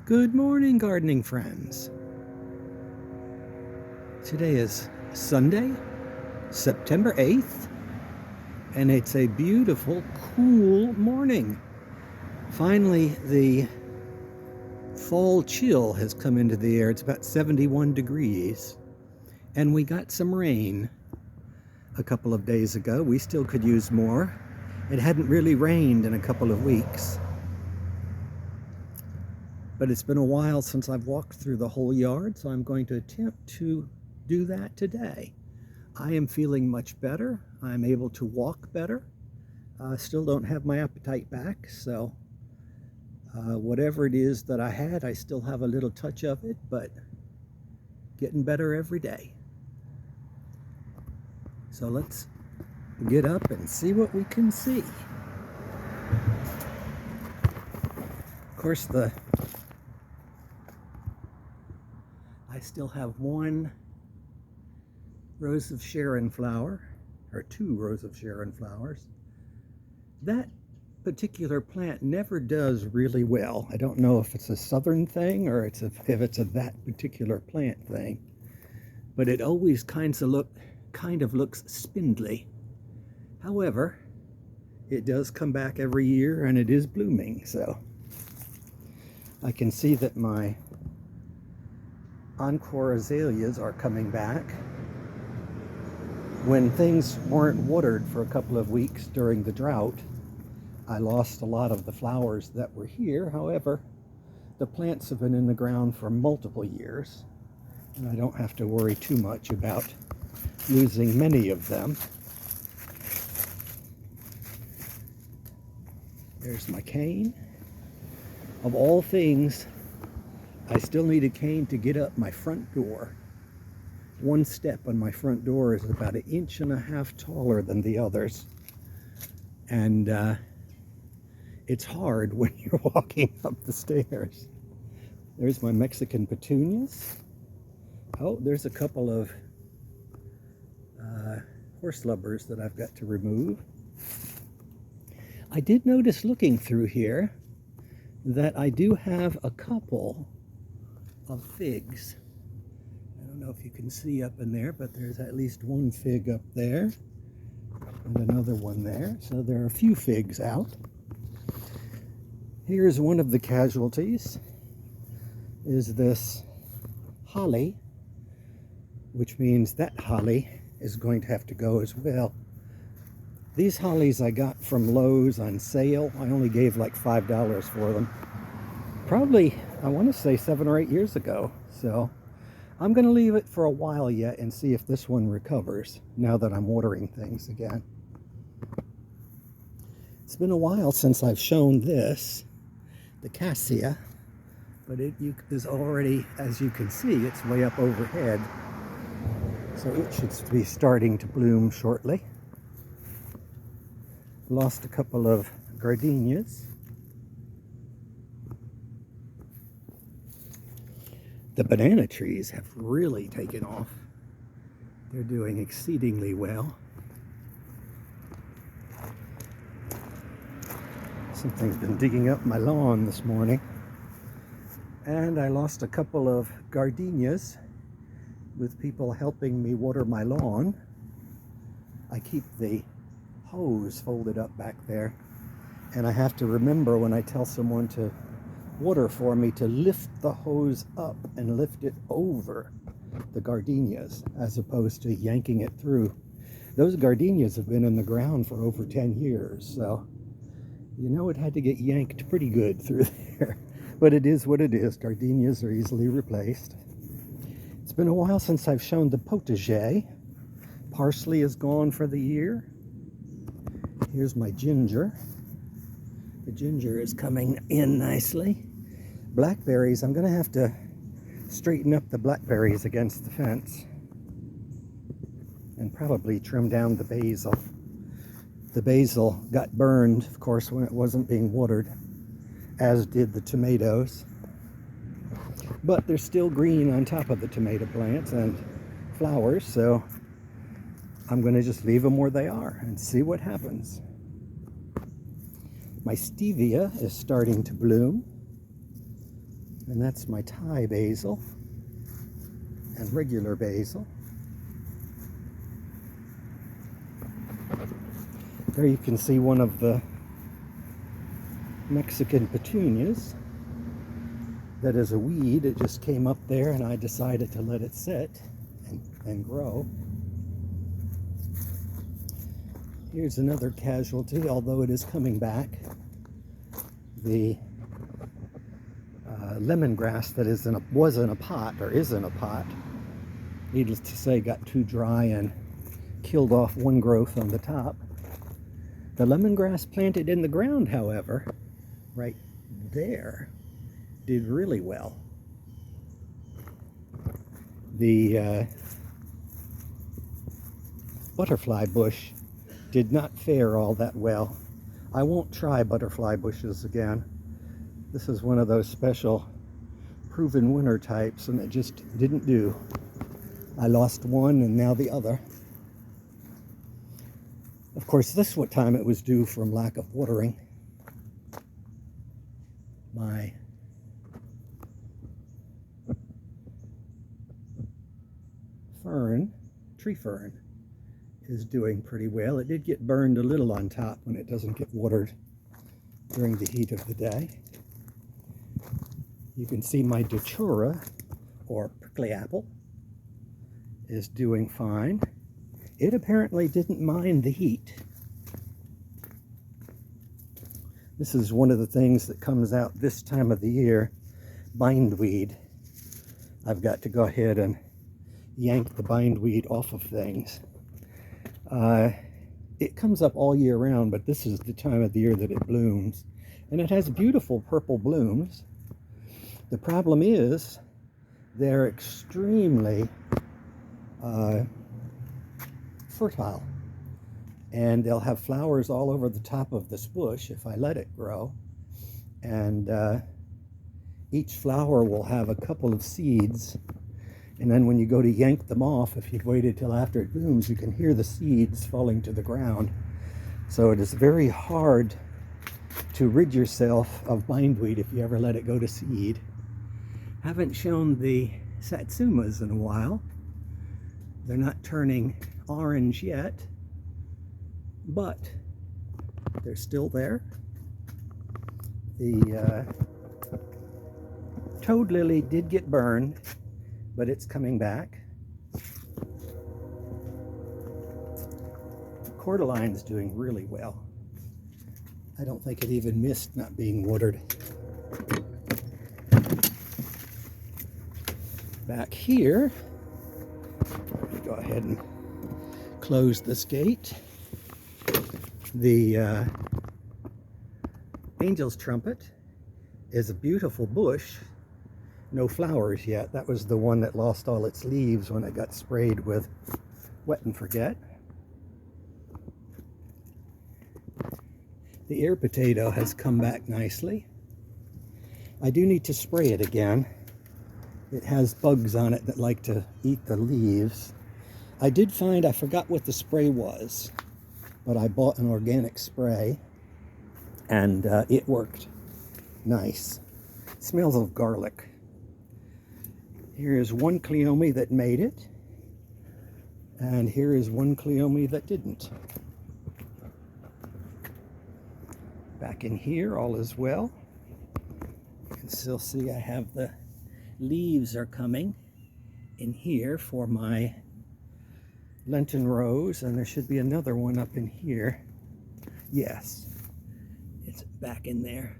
Good morning, gardening friends. Today is Sunday, September 8th, and it's a beautiful, cool morning. Finally, the fall chill has come into the air. It's about 71 degrees, and we got some rain a couple of days ago. We still could use more. It hadn't really rained in a couple of weeks. But it's been a while since I've walked through the whole yard, so I'm going to attempt to do that today. I am feeling much better. I'm able to walk better. Still don't have my appetite back, so whatever it is that I had, I still have a little touch of it, but getting better every day. So let's get up and see what we can see. Of course, I still have one rose of Sharon flower, or two rows of Sharon flowers. That particular plant never does really well. I don't know if it's a southern thing or if it's a that particular plant thing, but it always kind of looks spindly. However, it does come back every year and it is blooming, so I can see that my encore azaleas are coming back. When things weren't watered for a couple of weeks during the drought, I lost a lot of the flowers that were here. However, the plants have been in the ground for multiple years, and I don't have to worry too much about losing many of them. There's my cane. Of all things, I still need a cane to get up my front door. One step on my front door is about 1.5 inches taller than the others. And it's hard when you're walking up the stairs. There's my Mexican petunias. Oh, there's a couple of horse lubbers that I've got to remove. I did notice looking through here that I do have a couple of figs. I don't know if you can see up in there, but there's at least one fig up there and another one there. So there are a few figs out. Here's one of the casualties, is this holly, which means that holly is going to have to go as well. These hollies I got from Lowe's on sale. I only gave like $5 for them. Probably, I want to say 7 or 8 years ago. So I'm going to leave it for a while yet and see if this one recovers now that I'm watering things again. It's been a while since I've shown this, the cassia, but it is already, as you can see, it's way up overhead. So it should be starting to bloom shortly. Lost a couple of gardenias. The banana trees have really taken off. They're doing exceedingly well. Something's been digging up my lawn this morning. And I lost a couple of gardenias with people helping me water my lawn. I keep the hose folded up back there, and I have to remember when I tell someone to water for me to lift the hose up and lift it over the gardenias as opposed to yanking it through. Those gardenias have been in the ground for over 10 years, so you know it had to get yanked pretty good through there. But it is what it is. Gardenias are easily replaced. It's been a while since I've shown the potager. Parsley is gone for the year. Here's my ginger. The ginger is coming in nicely. Blackberries, I'm going to have to straighten up the blackberries against the fence and probably trim down the basil. The basil got burned, of course, when it wasn't being watered, as did the tomatoes. But they're still green on top of the tomato plants and flowers, so I'm going to just leave them where they are and see what happens. My stevia is starting to bloom. And that's my Thai basil and regular basil. There you can see one of the Mexican petunias that is a weed. It just came up there and I decided to let it sit and grow. Here's another casualty, although it is coming back. The lemongrass that was in a pot, or is in a pot, needless to say, got too dry and killed off one growth on the top. The lemongrass planted in the ground, however, right there, did really well. The butterfly bush did not fare all that well. I won't try butterfly bushes again. This is one of those special proven winner types, and it just didn't do. I lost one and now the other. Of course, this is what time it was due from lack of watering. My tree fern, is doing pretty well. It did get burned a little on top when it doesn't get watered during the heat of the day. You can see my datura, or prickly apple, is doing fine. It apparently didn't mind the heat. This is one of the things that comes out this time of the year, bindweed. I've got to go ahead and yank the bindweed off of things. It comes up all year round, but this is the time of the year that it blooms. And it has beautiful purple blooms. The problem is they're extremely fertile. And they'll have flowers all over the top of this bush if I let it grow. And each flower will have a couple of seeds. And then when you go to yank them off, if you've waited till after it blooms, you can hear the seeds falling to the ground. So it is very hard to rid yourself of bindweed if you ever let it go to seed. Haven't shown the satsumas in a while. They're not turning orange yet, but they're still there. The toad lily did get burned, but it's coming back. Cordeline's doing really well. I don't think it even missed not being watered. Back here, let me go ahead and close this gate. The angel's trumpet is a beautiful bush. No flowers yet. That was the one that lost all its leaves when it got sprayed with Wet and Forget. The ear potato has come back nicely. I do need to spray it again. It has bugs on it that like to eat the leaves. I did find, I forgot what the spray was, but I bought an organic spray and it worked nice. It smells of garlic. Here is one cleome that made it, and here is one cleome that didn't. Back in here, all is well. You can still see I have the leaves are coming in here for my Lenten rose, and there should be another one up in here. Yes, it's back in there.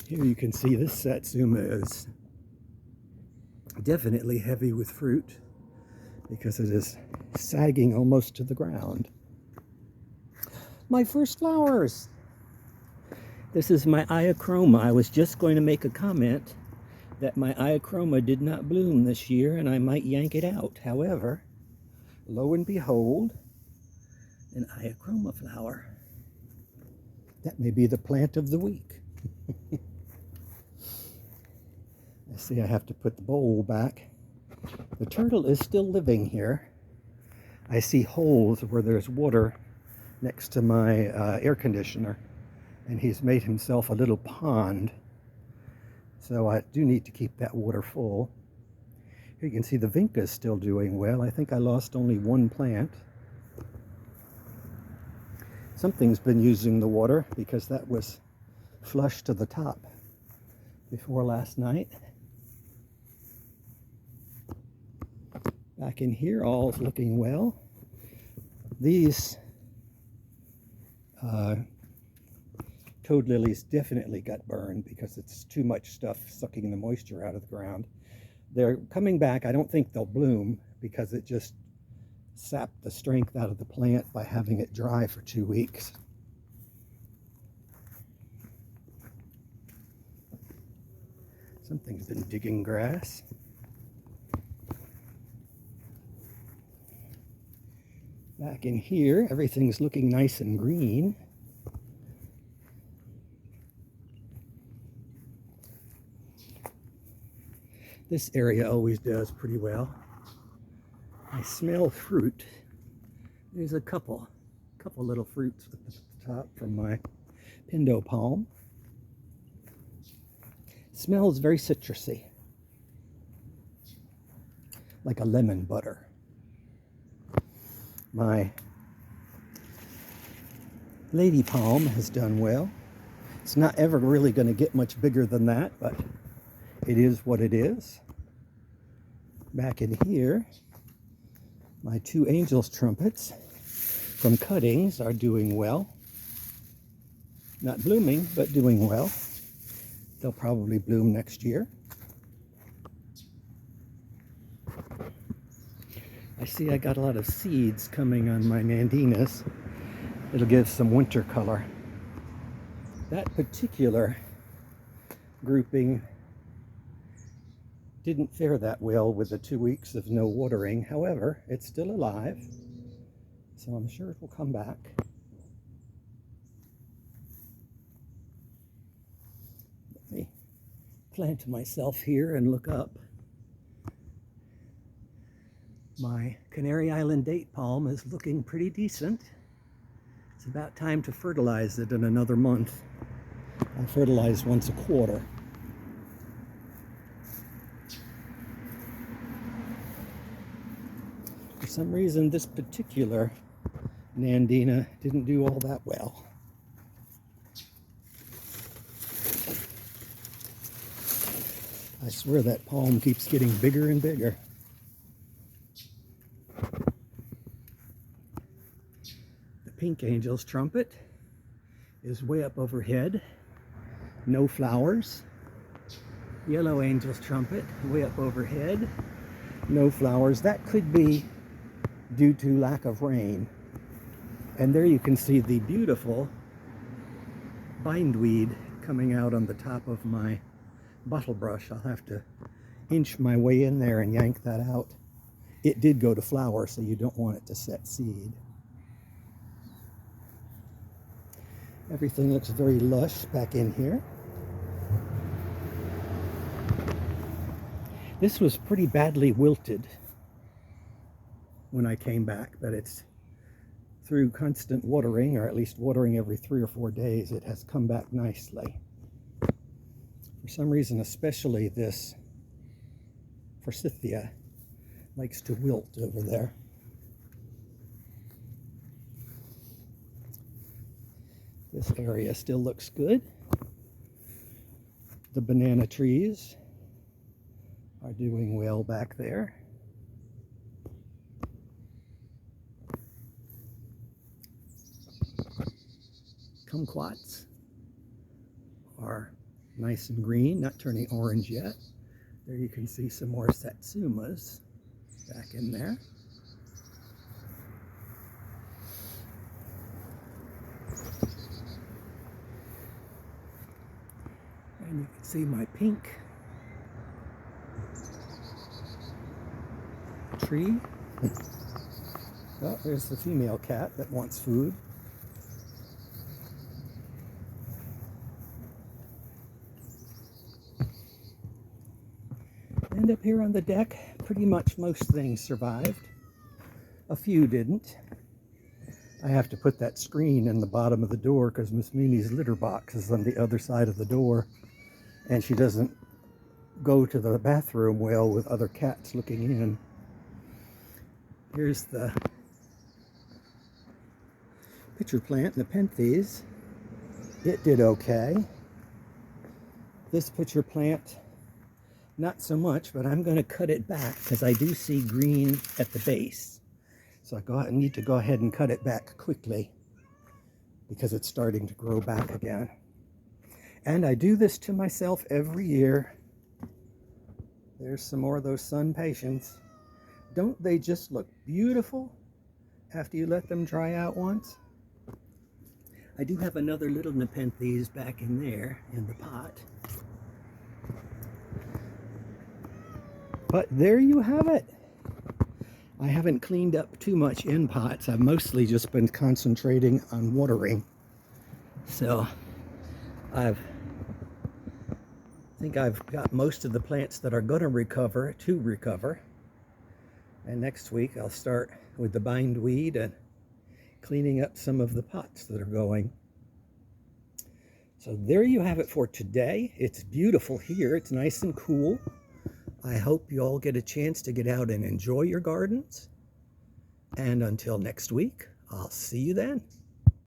Here you can see this satsuma is definitely heavy with fruit because it is sagging almost to the ground. My first flowers. This is my iachroma. I was just going to make a comment that my iachroma did not bloom this year and I might yank it out. However, lo and behold, an iachroma flower. That may be the plant of the week. I see I have to put the bowl back. The turtle is still living here. I see holes where there's water next to my air conditioner, and he's made himself a little pond. So I do need to keep that water full. Here you can see the vinca is still doing well. I think I lost only one plant. Something's been using the water because that was flush to the top before last night. Back in here, all's looking well. These toad lilies definitely got burned because it's too much stuff sucking the moisture out of the ground. They're coming back. I don't think they'll bloom because it just sapped the strength out of the plant by having it dry for 2 weeks. Something's been digging grass. Back in here, everything's looking nice and green. This area always does pretty well. I smell fruit. There's a couple little fruits at the top from my pindo palm. It smells very citrusy, like a lemon butter. My lady palm has done well. It's not ever really going to get much bigger than that, but it is what it is. Back in here, my 2 angel's trumpets from cuttings are doing well. Not blooming, but doing well. They'll probably bloom next year. I see I got a lot of seeds coming on my nandinas. It'll give some winter color. That particular grouping didn't fare that well with the 2 weeks of no watering. However, it's still alive, so I'm sure it will come back. Let me plant myself here and look up. My Canary Island date palm is looking pretty decent. It's about time to fertilize it in another month. I fertilize once a quarter. For some reason, this particular nandina didn't do all that well. I swear that palm keeps getting bigger and bigger. The pink angel's trumpet is way up overhead. No flowers. Yellow angel's trumpet way up overhead. No flowers. That could be due to lack of rain. And there you can see the beautiful bindweed coming out on the top of my bottle brush. I'll have to inch my way in there and yank that out. It did go to flower, so you don't want it to set seed. Everything looks very lush back in here. This was pretty badly wilted when I came back, but it's through constant watering, or at least watering every 3 or 4 days, it has come back nicely. For some reason, especially this forsythia likes to wilt over there. This area still looks good. The banana trees are doing well back there. Kumquats are nice and green, not turning orange yet. There you can see some more satsumas back in there. And you can see my pink tree. Oh, there's the female cat that wants food. And up here on the deck, pretty much most things survived. A few didn't. I have to put that screen in the bottom of the door because Miss Mimi's litter box is on the other side of the door, and she doesn't go to the bathroom well with other cats looking in. Here's the pitcher plant, Nepenthes. It did okay. This pitcher plant, not so much, but I'm going to cut it back because I do see green at the base. So I need to go ahead and cut it back quickly because it's starting to grow back again. And I do this to myself every year. There's some more of those sun patience. Don't they just look beautiful after you let them dry out once? I do have another little Nepenthes back in there in the pot. But there you have it. I haven't cleaned up too much in pots. I've mostly just been concentrating on watering. So I think I've got most of the plants that are going to recover. And next week I'll start with the bindweed and cleaning up some of the pots that are going. So there you have it for today. It's beautiful here. It's nice and cool. I hope you all get a chance to get out and enjoy your gardens. And until next week, I'll see you then.